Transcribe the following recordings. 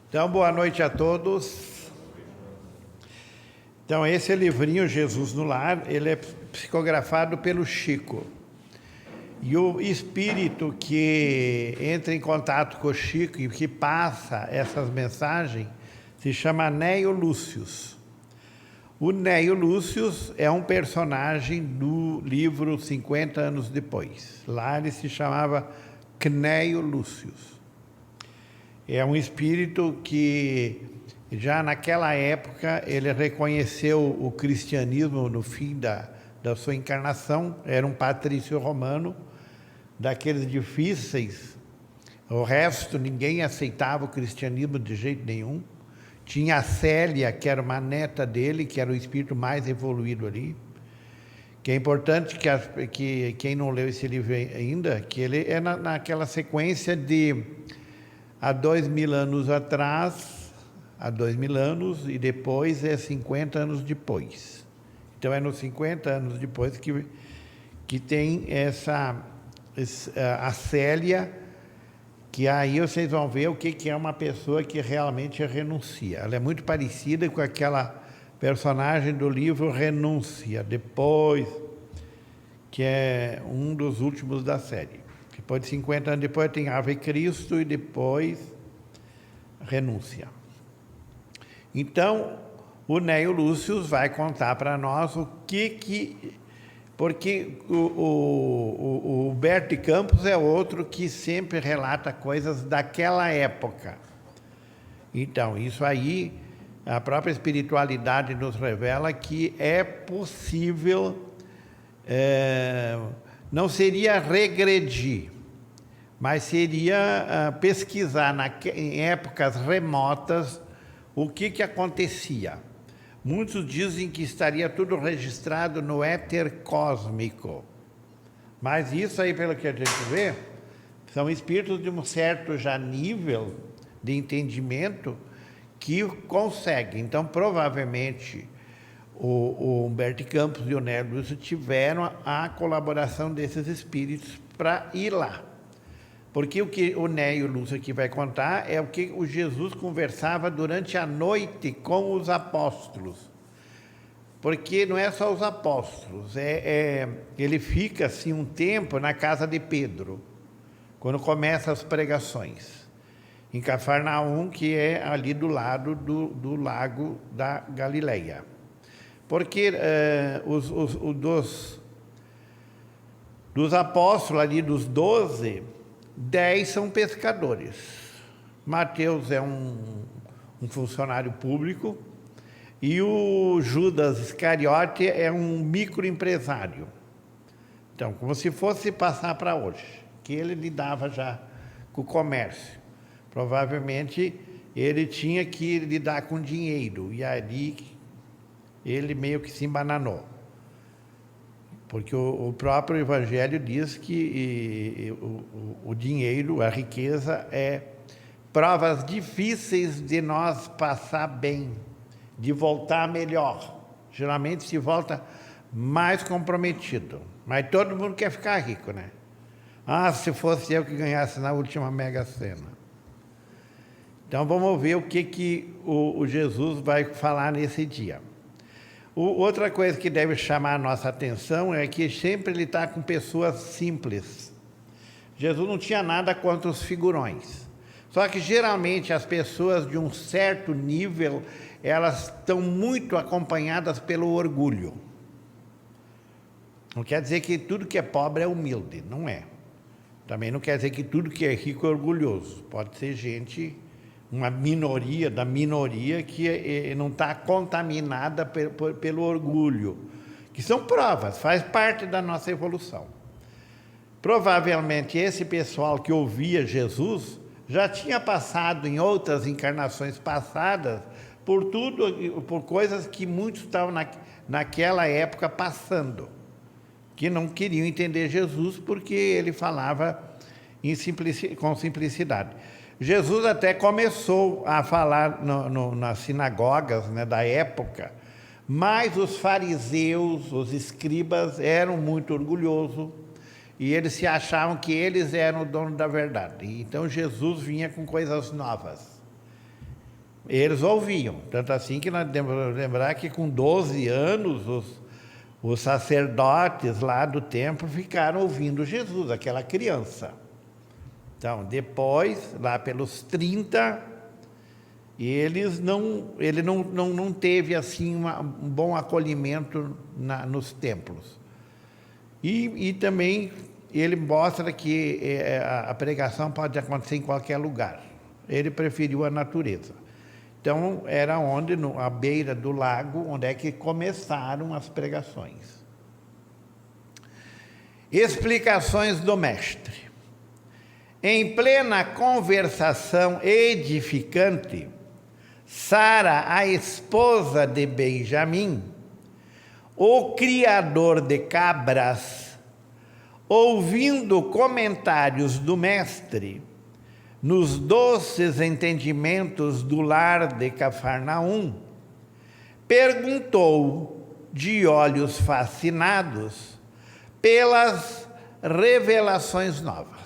Então, boa noite a todos. Então, esse livrinho, Jesus no Lar, ele é psicografado pelo Chico. E o espírito que entra em contato com o Chico e que passa essas mensagens se chama Neio Lúcius. O Neio Lúcius é um personagem do livro 50 anos depois. Lá ele se chamava Cneio Lúcius. É um espírito que já naquela época ele reconheceu o cristianismo no fim da sua encarnação. Era um patrício romano, daqueles difíceis. O resto, ninguém aceitava o cristianismo de jeito nenhum. Tinha a Célia, que era uma neta dele, que era o espírito mais evoluído ali. Que é importante que quem não leu esse livro ainda, que ele é naquela sequência de há 2000 anos atrás, há 2000 anos, e depois é 50 anos depois. Então é nos 50 anos depois que tem a Célia, que aí vocês vão ver o que é uma pessoa que realmente renuncia. Ela é muito parecida com aquela personagem do livro Renúncia, depois, que é um dos últimos da série. Depois de 50 anos depois tem Ave Cristo e depois Renúncia. Então, o Neio Lúcius vai contar para nós porque o Humberto de Campos é outro que sempre relata coisas daquela época. Então, isso aí, a própria espiritualidade nos revela que é possível, não seria regredir, mas seria pesquisar em épocas remotas o que acontecia. Muitos dizem que estaria tudo registrado no éter cósmico. Mas isso aí, pelo que a gente vê, são espíritos de um certo já nível de entendimento que conseguem. Então, provavelmente, o Humberto de Campos e o Neio Lúcius tiveram a colaboração desses espíritos para ir lá. Porque o que o Neio Lúcius aqui vai contar é o que o Jesus conversava durante a noite com os apóstolos. Porque não é só os apóstolos, ele fica assim um tempo na casa de Pedro, quando começam as pregações, em Cafarnaum, que é ali do lado do lago da Galileia. Porque dos apóstolos ali, dos 12, 10 são pescadores. Mateus é um funcionário público e o Judas Iscariote é um microempresário. Então, como se fosse passar para hoje, que ele lidava já com o comércio. Provavelmente ele tinha que lidar com dinheiro e ali ele meio que se embananou. Porque o próprio Evangelho diz que o dinheiro, a riqueza, é provas difíceis de nós passar bem, de voltar melhor. Geralmente se volta mais comprometido. Mas todo mundo quer ficar rico, né? Ah, se fosse eu que ganhasse na última Mega Sena. Então vamos ver o que o Jesus vai falar nesse dia. Outra coisa que deve chamar a nossa atenção é que sempre ele está com pessoas simples. Jesus não tinha nada contra os figurões. Só que geralmente as pessoas de um certo nível, elas estão muito acompanhadas pelo orgulho. Não quer dizer que tudo que é pobre é humilde, não é. Também não quer dizer que tudo que é rico é orgulhoso. Pode ser gente, uma minoria da minoria que não está contaminada pelo orgulho, que são provas, faz parte da nossa evolução. Provavelmente esse pessoal que ouvia Jesus já tinha passado em outras encarnações passadas por coisas que muitos estavam naquela época passando, que não queriam entender Jesus porque ele falava com simplicidade. Jesus até começou a falar nas sinagogas, né, da época, mas os fariseus, os escribas, eram muito orgulhosos e eles se achavam que eles eram o dono da verdade. Então Jesus vinha com coisas novas. Eles ouviam. Tanto assim que nós devemos lembrar que com 12 anos os sacerdotes lá do templo ficaram ouvindo Jesus, aquela criança. Então, depois, lá pelos 30, ele não teve assim um bom acolhimento nos templos. E também ele mostra que a pregação pode acontecer em qualquer lugar. Ele preferiu a natureza. Então, era à beira do lago, onde é que começaram as pregações. Explicações do mestre. Em plena conversação edificante, Sara, a esposa de Benjamim, o criador de cabras, ouvindo comentários do mestre nos doces entendimentos do lar de Cafarnaum, perguntou, de olhos fascinados, pelas revelações novas.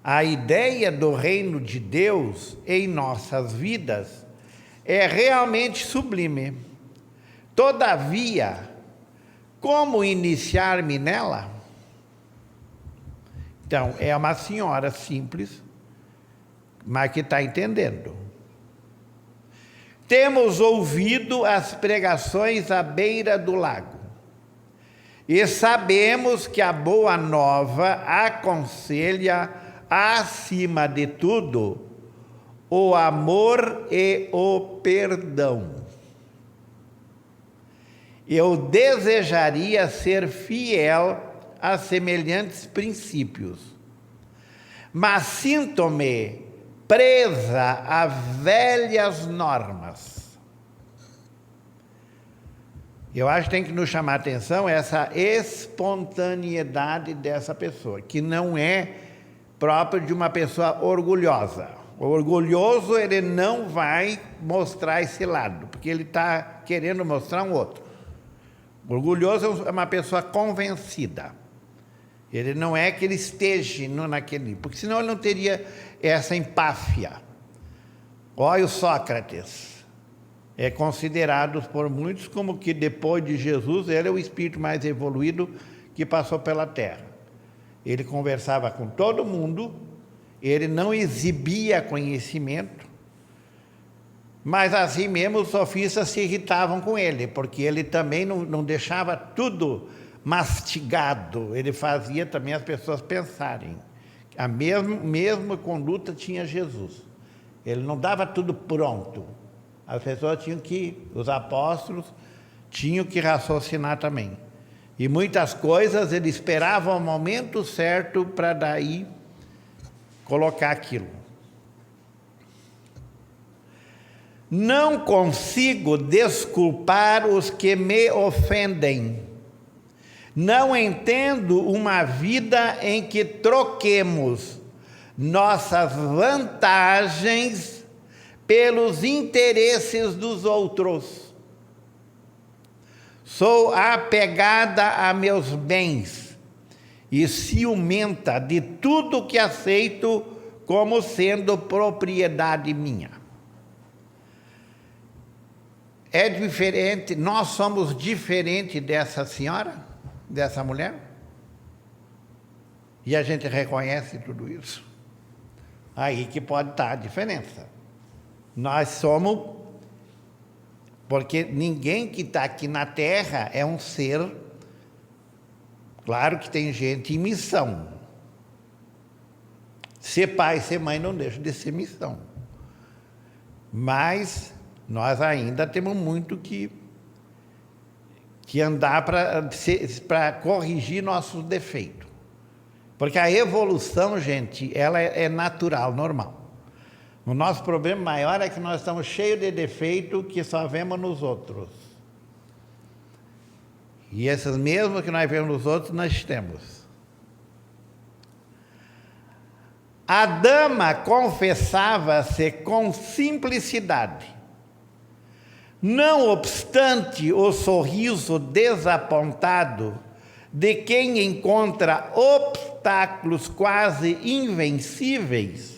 A ideia do reino de Deus em nossas vidas é realmente sublime. Todavia, como iniciar-me nela? Então, é uma senhora simples, mas que está entendendo. Temos ouvido as pregações à beira do lago e sabemos que a boa nova aconselha, acima de tudo, o amor e o perdão. Eu desejaria ser fiel a semelhantes princípios, mas sinto-me presa a velhas normas. Eu acho que tem que nos chamar a atenção essa espontaneidade dessa pessoa, que não é próprio de uma pessoa orgulhosa. O orgulhoso, ele não vai mostrar esse lado, porque ele está querendo mostrar um outro. O orgulhoso é uma pessoa convencida. Ele não é que ele esteja naquele... Porque senão ele não teria essa empáfia. Olha o Sócrates. É considerado por muitos como que depois de Jesus, ele é o espírito mais evoluído que passou pela Terra. Ele conversava com todo mundo, ele não exibia conhecimento, mas assim mesmo os sofistas se irritavam com ele, porque ele também não deixava tudo mastigado, ele fazia também as pessoas pensarem. A mesma conduta tinha Jesus. Ele não dava tudo pronto. As pessoas os apóstolos tinham que raciocinar também. E muitas coisas ele esperava o momento certo para daí colocar aquilo. Não consigo desculpar os que me ofendem. Não entendo uma vida em que troquemos nossas vantagens pelos interesses dos outros. Sou apegada a meus bens e ciumenta de tudo que aceito como sendo propriedade minha. É diferente, nós somos diferentes dessa senhora, dessa mulher? E a gente reconhece tudo isso. Aí que pode estar a diferença. Nós somos... Porque ninguém que está aqui na Terra é um ser... Claro que tem gente em missão. Ser pai, ser mãe não deixa de ser missão. Mas nós ainda temos muito que andar para corrigir nossos defeitos. Porque a evolução, gente, ela é natural, normal. O nosso problema maior é que nós estamos cheios de defeitos que só vemos nos outros. E esses mesmos que nós vemos nos outros, nós temos. A dama confessava-se com simplicidade. Não obstante o sorriso desapontado de quem encontra obstáculos quase invencíveis,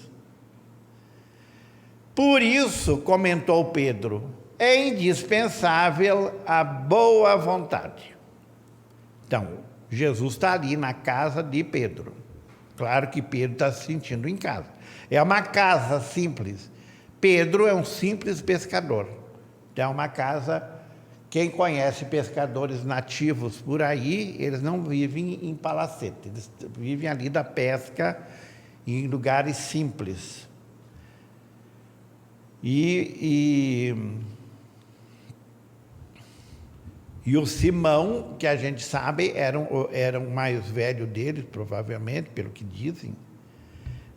Por isso, comentou Pedro, é indispensável a boa vontade. Então, Jesus está ali na casa de Pedro. Claro que Pedro está se sentindo em casa. É uma casa simples. Pedro é um simples pescador. Então, é uma casa... Quem conhece pescadores nativos por aí, eles não vivem em palacete. Eles vivem ali da pesca em lugares simples. E o Simão, que a gente sabe, era o mais velho deles, provavelmente, pelo que dizem,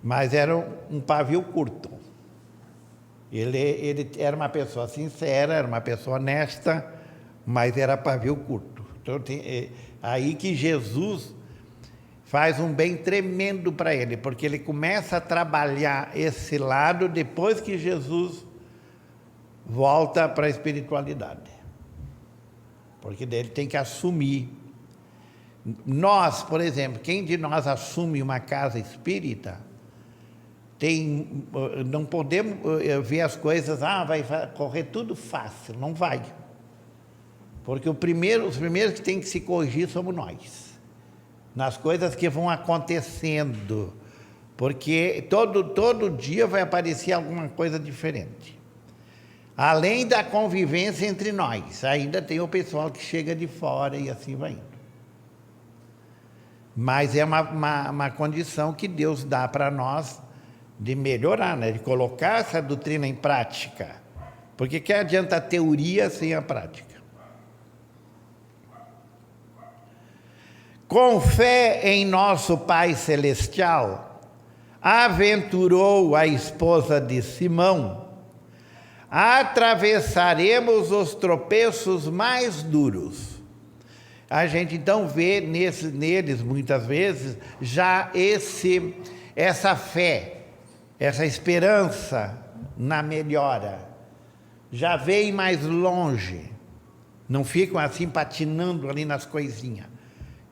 mas era um pavio curto. Ele era uma pessoa sincera, era uma pessoa honesta, mas era pavio curto. Então, aí que Jesus faz um bem tremendo para ele, porque ele começa a trabalhar esse lado depois que Jesus volta para a espiritualidade. Porque daí ele tem que assumir. Nós, por exemplo, quem de nós assume uma casa espírita, não podemos ver as coisas, vai correr tudo fácil, não vai. Porque os primeiros que tem que se corrigir somos nós, nas coisas que vão acontecendo, porque todo dia vai aparecer alguma coisa diferente. Além da convivência entre nós, ainda tem o pessoal que chega de fora e assim vai indo. Mas é uma condição que Deus dá para nós de melhorar, né? De colocar essa doutrina em prática. Porque que adianta a teoria sem a prática? Com fé em nosso Pai Celestial, aventurou a esposa de Simão, atravessaremos os tropeços mais duros. A gente então vê neles, muitas vezes, já essa fé, essa esperança na melhora. Já veem mais longe, não ficam assim patinando ali nas coisinhas.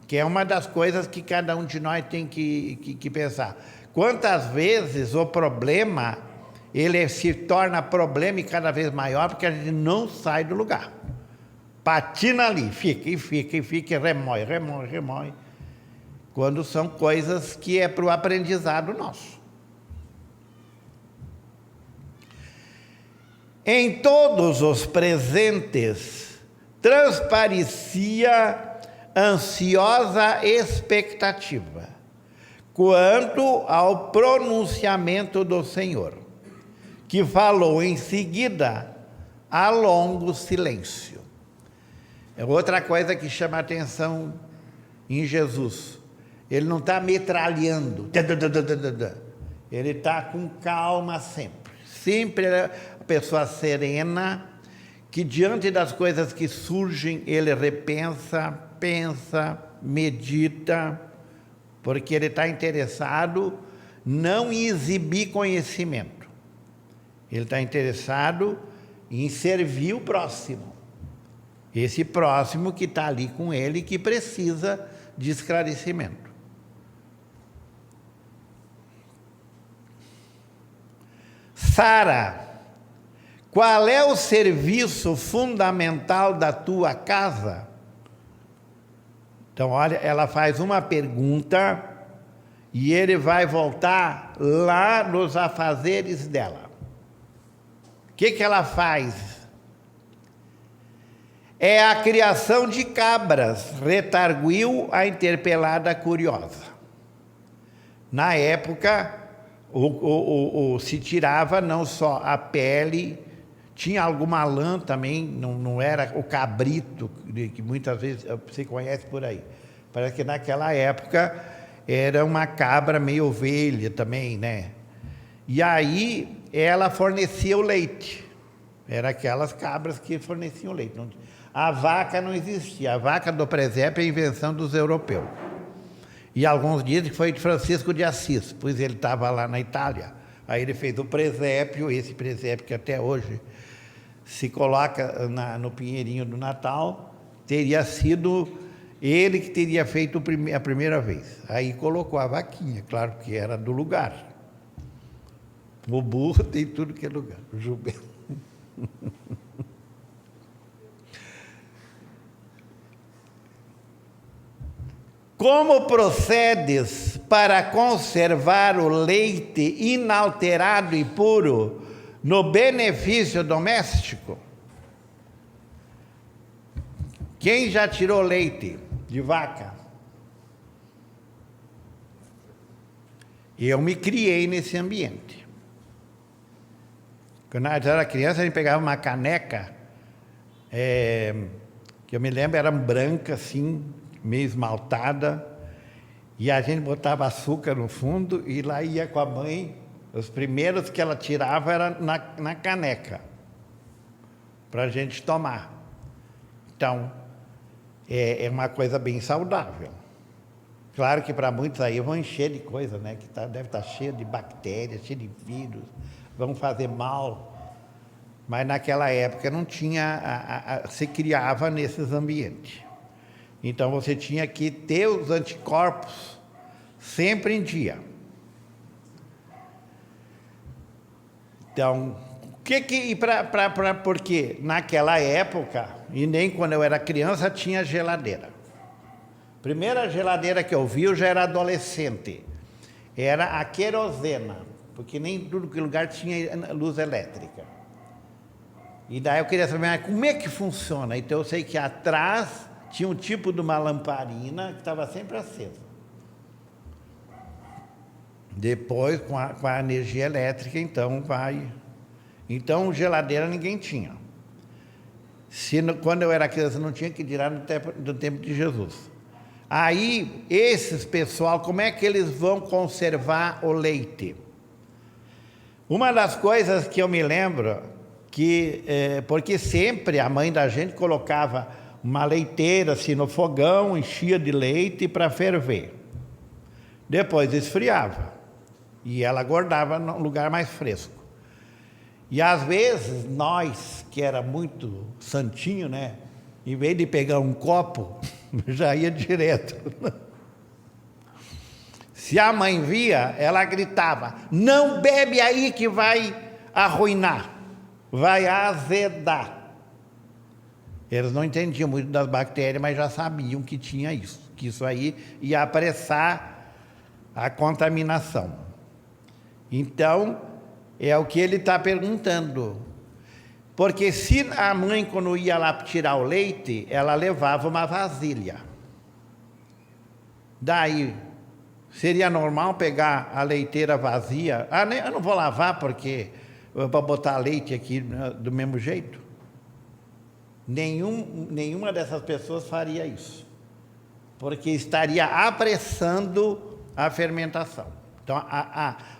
Que é uma das coisas que cada um de nós tem que pensar. Quantas vezes o problema, ele se torna problema e cada vez maior, porque a gente não sai do lugar. Patina ali, fica, remói. Quando são coisas que é para o aprendizado nosso. Em todos os presentes, transparecia ansiosa expectativa quanto ao pronunciamento do Senhor, que falou em seguida a longo silêncio. É outra coisa que chama a atenção em Jesus. Ele não está metralhando, ele está com calma sempre. Sempre é a pessoa serena, que diante das coisas que surgem, ele repensa, pensa, medita, porque ele está interessado não em exibir conhecimento. Ele está interessado em servir o próximo. Esse próximo que está ali com ele, que precisa de esclarecimento. Sara, qual é o serviço fundamental da tua casa? Então, olha, ela faz uma pergunta e ele vai voltar lá nos afazeres dela. O que ela faz? É a criação de cabras, retarguiu a interpelada curiosa. Na época, se tirava não só a pele, tinha alguma lã também, não era o cabrito, que muitas vezes você conhece por aí. Parece que naquela época era uma cabra meio ovelha também, né? E aí ela fornecia o leite. Era aquelas cabras que forneciam leite. A vaca não existia. A vaca do presépio é a invenção dos europeus. E alguns dizem que foi de Francisco de Assis, pois ele estava lá na Itália. Aí ele fez o presépio, esse presépio que até hoje se coloca no pinheirinho do Natal, teria sido ele que teria feito a primeira vez. Aí colocou a vaquinha, claro que era do lugar. O burro tem tudo que é lugar, o jumento. Como procedes para conservar o leite inalterado e puro no benefício doméstico? Quem já tirou leite de vaca? Eu me criei nesse ambiente. Quando eu era criança, a gente pegava uma caneca, que eu me lembro, era branca assim, meio esmaltada, e a gente botava açúcar no fundo e lá ia com a mãe. Os primeiros que ela tirava era na caneca, para a gente tomar. Então, é uma coisa bem saudável. Claro que para muitos aí vão encher de coisa, né? Que deve estar cheio de bactérias, cheio de vírus, vão fazer mal. Mas naquela época não tinha, se criava nesses ambientes. Então você tinha que ter os anticorpos sempre em dia. Então, porque naquela época, e nem quando eu era criança, tinha geladeira. A primeira geladeira que eu vi, eu já era adolescente. Era a querosena, porque nem tudo que lugar tinha luz elétrica. E daí eu queria saber, mas como é que funciona? Então eu sei que atrás tinha um tipo de uma lamparina que estava sempre acesa. Depois, com a energia elétrica, então vai... Então, geladeira ninguém tinha. Quando eu era criança, não tinha, que dirá do tempo de Jesus. Aí, esses pessoal, como é que eles vão conservar o leite? Uma das coisas que eu me lembro, porque sempre a mãe da gente colocava uma leiteira assim no fogão, enchia de leite para ferver. Depois esfriava. E ela guardava num lugar mais fresco. E às vezes nós, que era muito santinho, né? Em vez de pegar um copo, já ia direto. Se a mãe via, ela gritava: não bebe aí que vai arruinar, vai azedar. Eles não entendiam muito das bactérias, mas já sabiam que tinha isso, que isso aí ia apressar a contaminação. Então, é o que ele está perguntando. Porque se a mãe, quando ia lá tirar o leite, ela levava uma vasilha. Daí, seria normal pegar a leiteira vazia? Eu não vou lavar porque para botar leite aqui do mesmo jeito. Nenhuma dessas pessoas faria isso. Porque estaria apressando a fermentação. Então,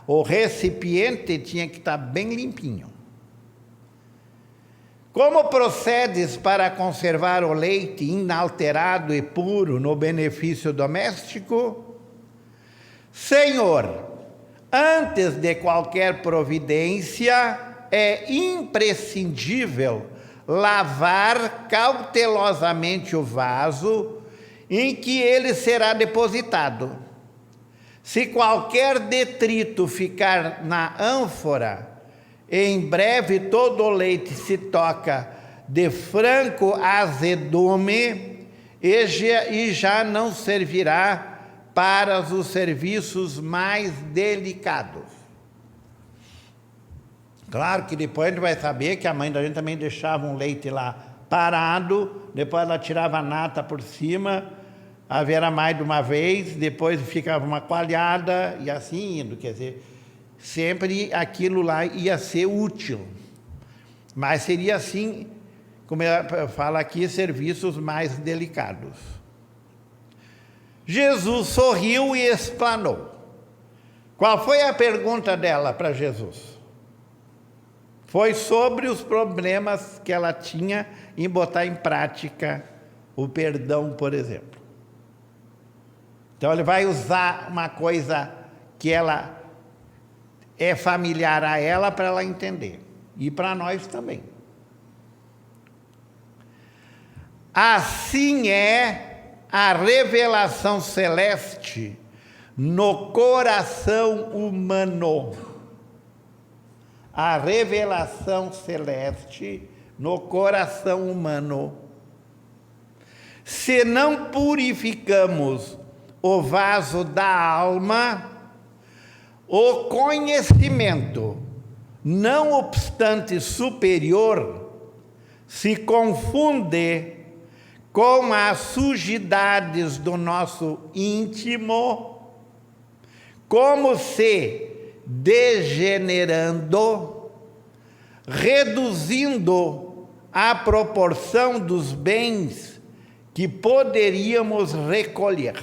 o recipiente tinha que estar bem limpinho. Como procedes para conservar o leite inalterado e puro no benefício doméstico? Senhor, antes de qualquer providência, é imprescindível lavar cautelosamente o vaso em que ele será depositado. Se qualquer detrito ficar na ânfora, em breve todo o leite se toca de franco azedume e já não servirá para os serviços mais delicados. Claro que depois a gente vai saber que a mãe da gente também deixava um leite lá parado, depois ela tirava a nata por cima, haverá mais de uma vez, depois ficava uma coalhada e assim indo, quer dizer, sempre aquilo lá ia ser útil. Mas seria assim, como ela fala aqui, serviços mais delicados. Jesus sorriu e explanou. Qual foi a pergunta dela para Jesus? Foi sobre os problemas que ela tinha em botar em prática o perdão, por exemplo. Então ele vai usar uma coisa que ela é familiar a ela para ela entender. E para nós também. Assim é a revelação celeste no coração humano. a revelação celeste no coração humano. Se não purificamos o vaso da alma, o conhecimento, não obstante superior, se confunde com as sujidades do nosso íntimo, como se degenerando, reduzindo a proporção dos bens que poderíamos recolher.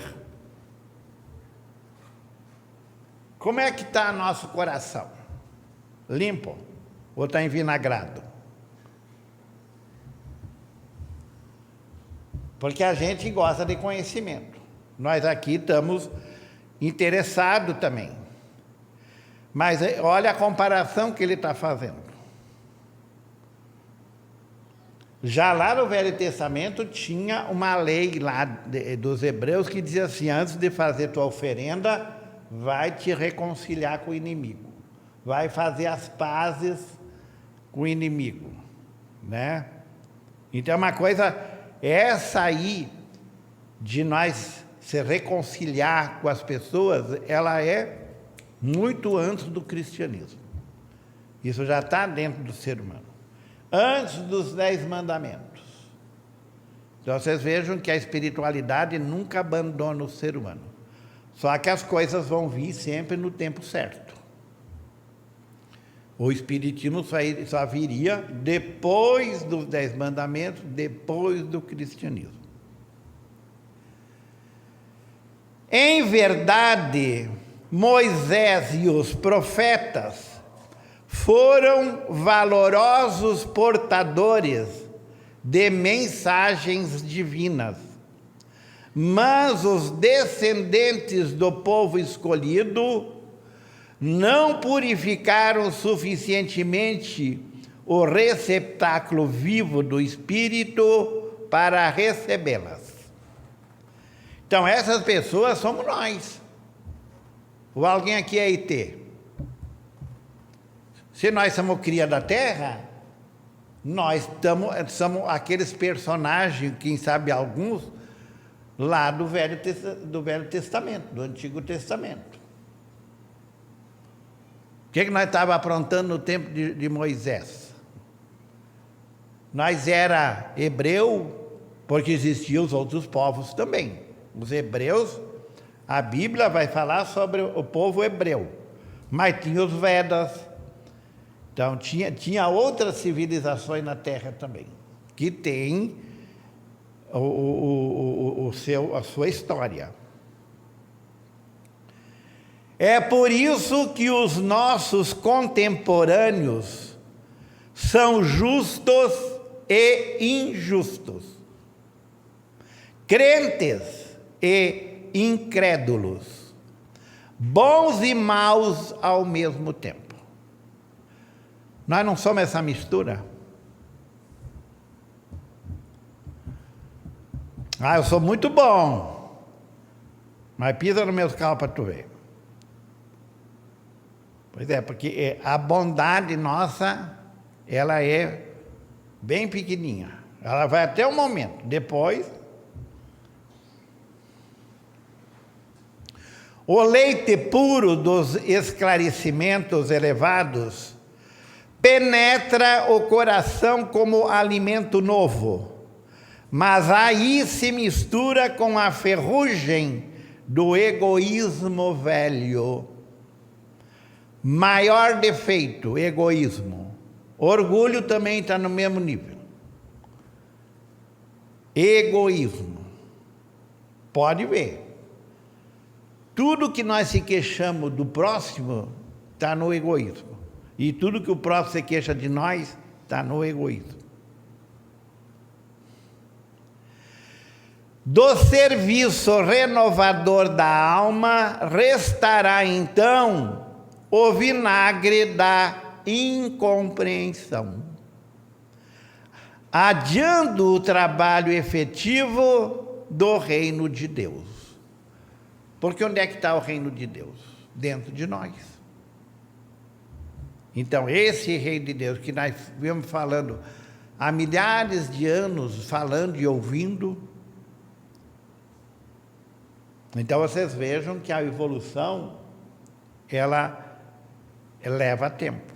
Como é que está nosso coração? Limpo ou está envinagrado? Porque a gente gosta de conhecimento. Nós aqui estamos interessados também. Mas olha a comparação que ele está fazendo. Já lá no Velho Testamento tinha uma lei lá dos hebreus que dizia assim: antes de fazer tua oferenda, vai te reconciliar com o inimigo. Vai fazer as pazes com o inimigo, né? Então é uma coisa, essa aí, de nós se reconciliar com as pessoas, ela é muito antes do cristianismo. Isso já está dentro do ser humano. Antes dos 10 mandamentos. Então vocês vejam que a espiritualidade nunca abandona o ser humano. Só que as coisas vão vir sempre no tempo certo. O espiritismo só viria depois dos 10 mandamentos, depois do cristianismo. Em verdade, Moisés e os profetas foram valorosos portadores de mensagens divinas, mas os descendentes do povo escolhido não purificaram suficientemente o receptáculo vivo do Espírito para recebê-las. Então, essas pessoas somos nós. Ou alguém aqui é IT? Se nós somos cria da terra, nós somos aqueles personagens, quem sabe alguns, lá do Velho Testamento, do Antigo Testamento. O que nós estávamos aprontando no tempo de Moisés? Nós era hebreu, porque existiam os outros povos também. Os hebreus, a Bíblia vai falar sobre o povo hebreu, mas tinha os Vedas. Então, tinha outras civilizações na Terra também, que tem a sua história. É por isso que os nossos contemporâneos são justos e injustos, crentes e incrédulos, bons e maus ao mesmo tempo. Nós não somos essa mistura? Ah, eu sou muito bom, mas pisa nos meus carros para tu ver. Pois é, porque a bondade nossa, ela é bem pequenininha. Ela vai até o momento. Depois, o leite puro dos esclarecimentos elevados penetra o coração como alimento novo, mas aí se mistura com a ferrugem do egoísmo velho. Maior defeito, egoísmo. Orgulho também está no mesmo nível. Egoísmo. Pode ver. Tudo que nós se queixamos do próximo está no egoísmo. E tudo que o próximo se queixa de nós está no egoísmo. Do serviço renovador da alma restará então o vinagre da incompreensão, adiando o trabalho efetivo do reino de Deus. Porque onde é que está o reino de Deus? Dentro de nós. Então, esse reino de Deus que nós viemos falando há milhares de anos, falando e ouvindo. Então, vocês vejam que a evolução, ela leva tempo.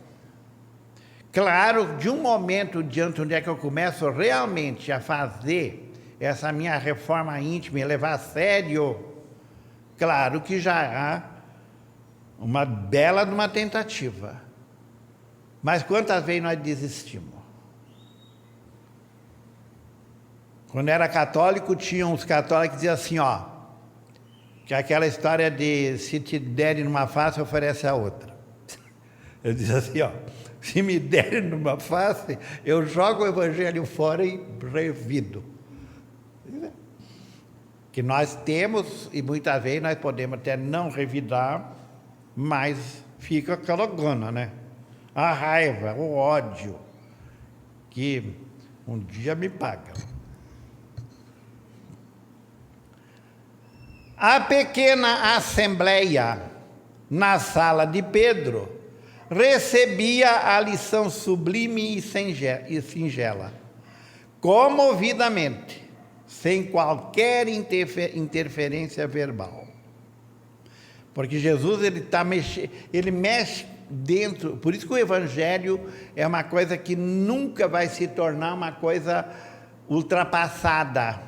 Claro, de um momento diante onde é que eu começo realmente a fazer essa minha reforma íntima e levar a sério, claro que já há uma bela de uma tentativa. Mas quantas vezes nós desistimos? Quando era católico, tinha uns católicos que diziam assim, ó, que aquela história de se te derem numa face, oferece a outra. Eu dizia assim, ó, se me derem numa face, eu jogo o evangelho fora e revido. Que nós temos, e muitas vezes nós podemos até não revidar, mas fica aquela gana, né? A raiva, o ódio, que um dia me paga. A pequena assembleia na sala de Pedro recebia a lição sublime e singela, comovidamente, sem qualquer interferência verbal. Porque Jesus, ele mexe dentro, por isso que o evangelho é uma coisa que nunca vai se tornar uma coisa ultrapassada.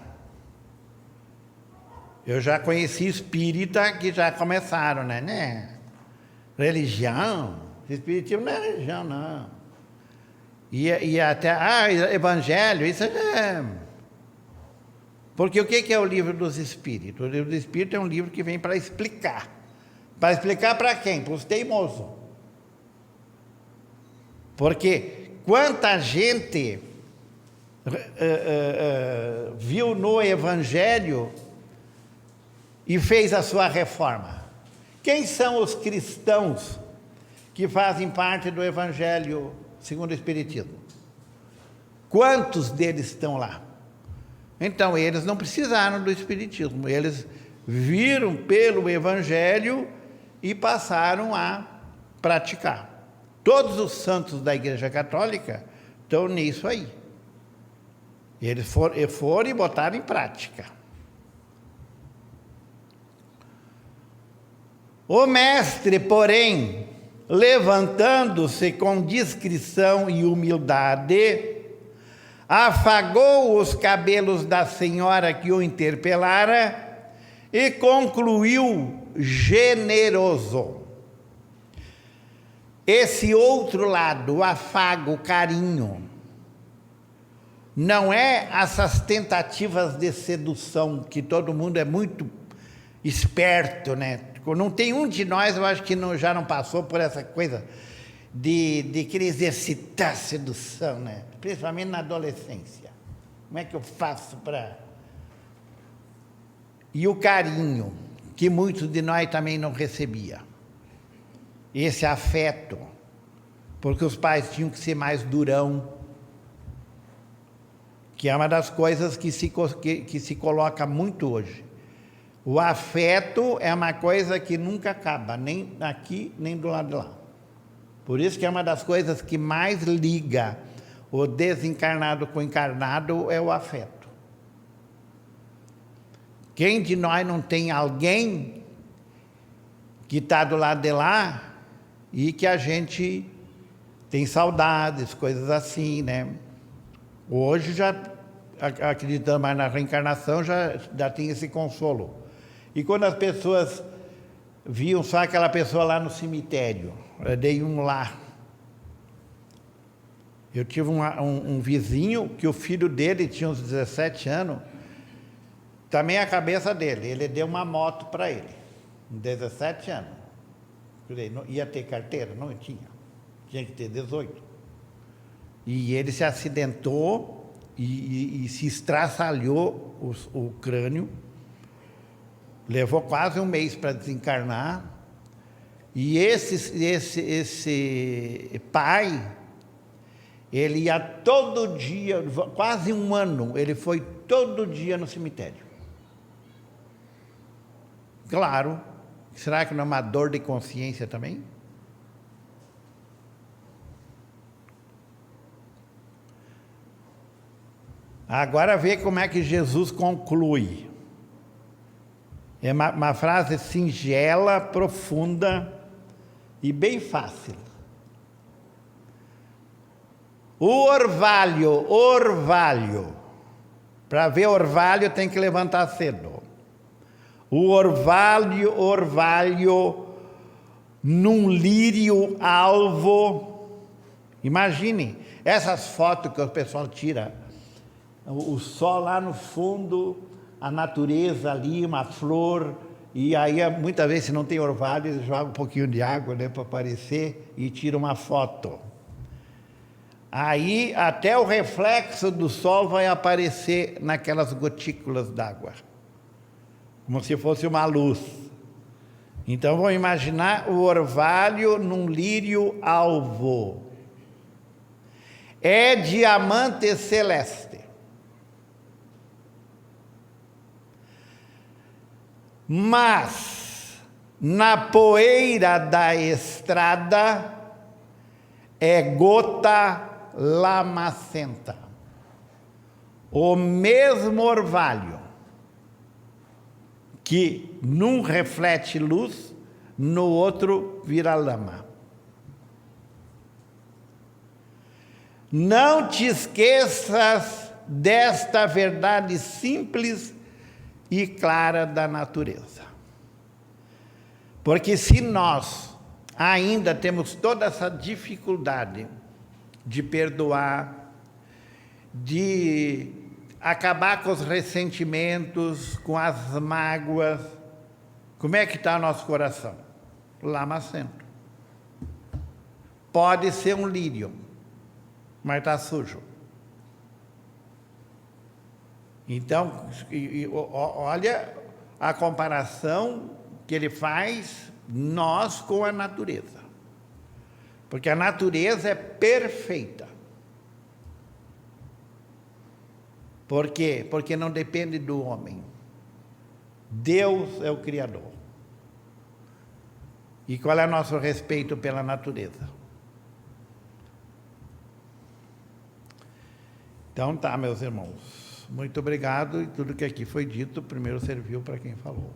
Eu já conheci espírita que já começaram, né? Religião, espiritismo não é religião, não. E até, evangelho, isso é... Porque o que é o livro dos espíritos? O livro dos espíritos é um livro que vem para explicar. Para explicar para quem? Para os teimosos. Porque quanta gente viu no evangelho e fez a sua reforma. Quem são os cristãos que fazem parte do evangelho segundo o Espiritismo? Quantos deles estão lá? Então, eles não precisaram do Espiritismo, eles viram pelo evangelho e passaram a praticar. Todos os santos da Igreja Católica estão nisso aí. Eles foram e botaram em prática. O mestre, porém, levantando-se com discrição e humildade, afagou os cabelos da senhora que o interpelara e concluiu generoso. Esse outro lado, o afago, o carinho, não é essas tentativas de sedução, que todo mundo é muito esperto, né? Não tem um de nós, eu acho que já não passou por essa coisa de querer exercitar a sedução, né? Principalmente na adolescência. Como é que eu faço para... E o carinho, que muitos de nós também não recebia. Esse afeto, porque os pais tinham que ser mais durão, que é uma das coisas que se coloca muito hoje. O afeto é uma coisa que nunca acaba, nem aqui, nem do lado de lá. Por isso que é uma das coisas que mais liga o desencarnado com o encarnado é o afeto. Quem de nós não tem alguém que está do lado de lá e que a gente tem saudades, coisas assim, né? Hoje já, acreditando mais na reencarnação, já tem esse consolo. E quando as pessoas viam só aquela pessoa lá no cemitério, eu dei um lá. Eu tive um vizinho que o filho dele tinha uns 17 anos, também a cabeça dele, ele deu uma moto para ele, com 17 anos. Ia ter carteira? Não tinha. Tinha que ter 18. E ele se acidentou e se estraçalhou o crânio. Levou quase um mês para desencarnar. E esse pai, ele ia todo dia, quase um ano, ele foi todo dia no cemitério. Claro, será que não é uma dor de consciência também? Agora vê como é que Jesus conclui. É uma frase singela, profunda e bem fácil. O orvalho. Para ver orvalho tem que levantar cedo. O orvalho num lírio alvo. Imagine essas fotos que o pessoal tira. O sol lá no fundo, a natureza ali, uma flor. E aí, muitas vezes, se não tem orvalho, eles jogam um pouquinho de água, né, para aparecer e tira uma foto. Aí, até o reflexo do sol vai aparecer naquelas gotículas d'água, como se fosse uma luz. Então, vamos imaginar o orvalho num lírio alvo. É diamante celeste. Mas, na poeira da estrada, é gota lamacenta. O mesmo orvalho que num reflete luz, no outro vira lama. Não te esqueças desta verdade simples e clara da natureza. Porque se nós ainda temos toda essa dificuldade de perdoar, de acabar com os ressentimentos, com as mágoas, como é que está o nosso coração? Lamacento. Pode ser um lírio, mas está sujo. Então, olha a comparação que ele faz nós com a natureza. Porque a natureza é perfeita. Por quê? Porque não depende do homem. Deus é o Criador. E qual é o nosso respeito pela natureza? Então tá, meus irmãos. Muito obrigado, e tudo que aqui foi dito, primeiro serviu para quem falou.